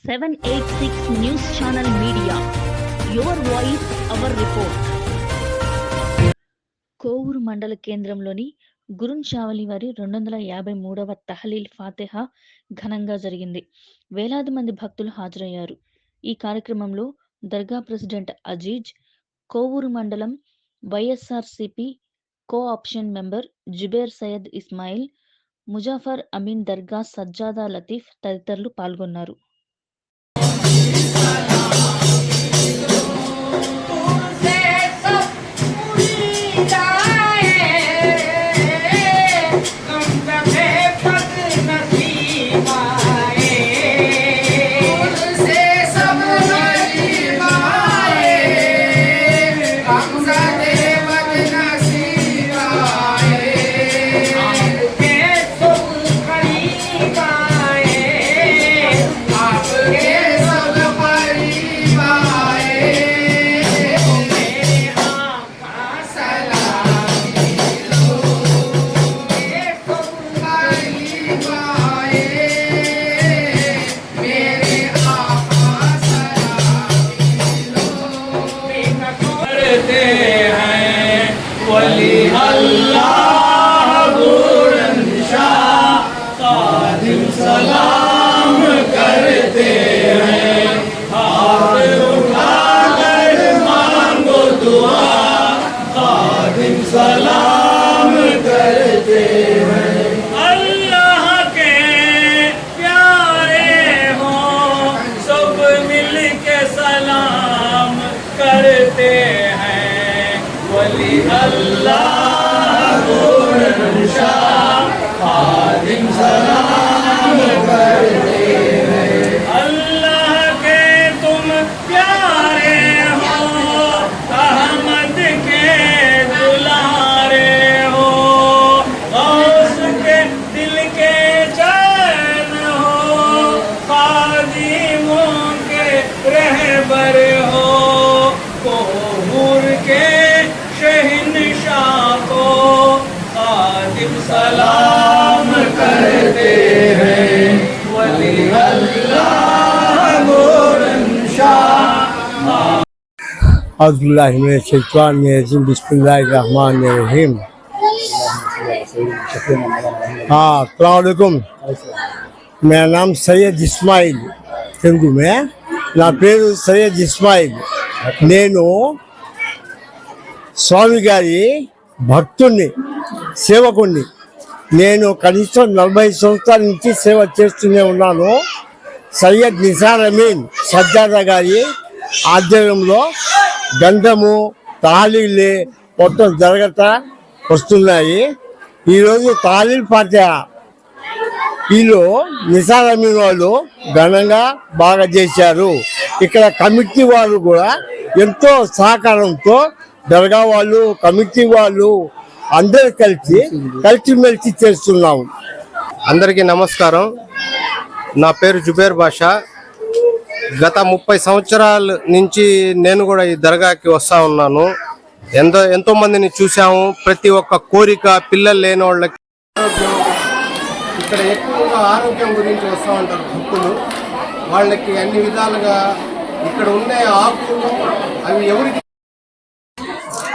786 News Channel Media. Your voice, our report. Kovur మండల కేంద్రంలోని గురుంచావలి వారి 253వ తహలీల్ ఫాతిహా ఘనంగా జరిగింది. వేలాది మంది భక్తులు హాజరయ్యారు. ఈ కార్యక్రమంలో దర్గా ప్రెసిడెంట్ అజీజ్, కోవూరు మండలం వైఎస్ఆర్సీపీ కో-ఆప్షన్ మెంబర్ జుబేర్ సయ్యద్ ఇస్మాయిల్, ముజాఫర్ అమీన్ దర్గా సజ్జాదా లతీఫ్ తదితరులు పాల్గొన్నారు. सलाम करते हैं, हाथ उठाकर मांगो दुआ, खादिम सलाम करते हैं। अल्लाह के प्यारे हो सब मिल के सलाम करते हैं, वली अल्लाह खादिम सलाम करते हैं। अल्लाह के तुम प्यारे हो, अहमद के दुलारे हो, गौस के दिल के चैन हो, खादिमों के रहबर हो, कोहूर के शहंशाह को खादिम सलाम करते हैं, वली अल्लाह गोरंशाह। औज़ुबिल्लाहि मिनश शैतानिर रजीम, बिस्मिल्लाहिर रहमानिर रहीम। हाँ, अस्सलाम वालेकुम। मेरा नाम सैयद इस्माइल, తెలుగు में నా పేరు సయ్యద్ ఇస్మాయిల్. నేను స్వామి గారి భక్తుణ్ణి, సేవకుణ్ణి. నేను కనీసం 40 సంవత్సరాల నుంచి సేవ చేస్తూనే ఉన్నాను. సయ్యద్ నిసార్ అమీన్ సజ్జాదా గారి ఆధ్వర్యంలో గంధము తాలీలే మొత్తం జరగతా వస్తున్నాయి. ఈరోజు తాలీల్ ఫాతిహా వీళ్ళు నిసార్ అమీన్ వాళ్ళు ఘనంగా బాగా చేశారు. ఇక్కడ కమిటీ వాళ్ళు కూడా ఎంతో సహకారంతో దర్గా వాళ్ళు, కమిటీ వాళ్ళు అందరూ కలిసిమెలిసి చేస్తున్నాము. అందరికీ నమస్కారం. నా పేరు జుబేర్ బాషా. గత 30 సంవత్సరాల నుంచి నేను కూడా ఈ దర్గాకి వస్తూ ఉన్నాను. ఎంతో మందిని చూసాము. ప్రతి ఒక్క కోరిక, పిల్లలు లేని వాళ్ళకి ఇక్కడ ఎక్కువగా ఆరోగ్యం గురించి వస్తూ ఉంటారు భక్తులు. వాళ్ళకి అన్ని విధాలుగా ఇక్కడ ఉండే ఆకులు అవి ఎవరికి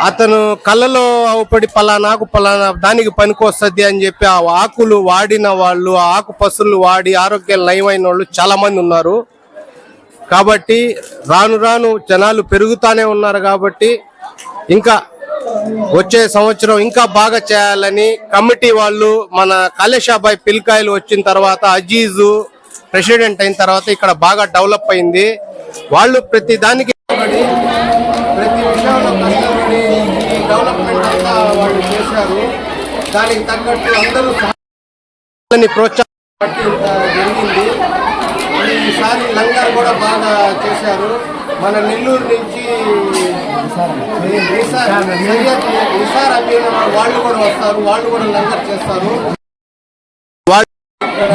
అతను కళ్ళలో పడి పలానాకు పలానా దానికి పనికొస్తుంది అని చెప్పి ఆ ఆకులు వాడిన వాళ్ళు, ఆ ఆకు పసులు వాడి ఆరోగ్యం నయమైన వాళ్ళు చాలా మంది ఉన్నారు. కాబట్టి రాను రాను జనాలు పెరుగుతానే ఉన్నారు. కాబట్టి ఇంకా వచ్చే సంవత్సరం ఇంకా బాగా చేయాలని కమిటీ వాళ్ళు, మన కాళేశాబాయ్ పిల్కాయలు వచ్చిన తర్వాత, అజీజు ప్రెసిడెంట్ అయిన తర్వాత ఇక్కడ బాగా డెవలప్ అయింది. వాళ్ళు ప్రతి దానికి ప్రతి విషయంలో కష్టపడి ఈ డెవలప్మెంట్ అంతా వాళ్ళు చేశారు. దానికి తగ్గట్టు అందరూ ప్రోత్సాహం జరిగింది. ఈసారి లంగర్ కూడా బాగా చేశారు. మన నెల్లూరు నుంచి నిసార్ అమీన్ వాళ్ళు కూడా వస్తారు, వాళ్ళు కూడా లంగర్ చేస్తారు. ఇక్కడ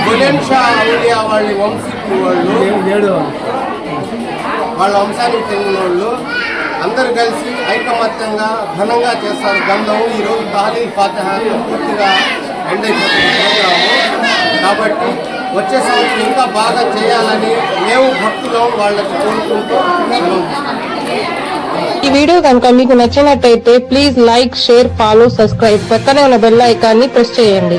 బులెన్ షా ఔలియా వాళ్ళ వంశీకులు వాళ్ళు, వాళ్ళ వంశానికి చెందిన వాళ్ళు అందరూ కలిసి ఐకమత్యంగా ఘనంగా చేస్తారు గంధం. ఈరోజు తాలీల్ ఫాతిహా పూర్తిగా ఎండ్ అయిపోతుంది ప్రోగ్రాము. కాబట్టి వచ్చే సంవత్సరం ఇంకా బాగా చేయాలని మేము భక్తులు వాళ్ళకి కోరుకుంటూ ఈ వీడియో కనుక మీకు నచ్చినట్టయితే please like, share, follow, subscribe. పక్కనే ఉన్న బెల్ ఐకాన్ని ప్రెస్ చేయండి.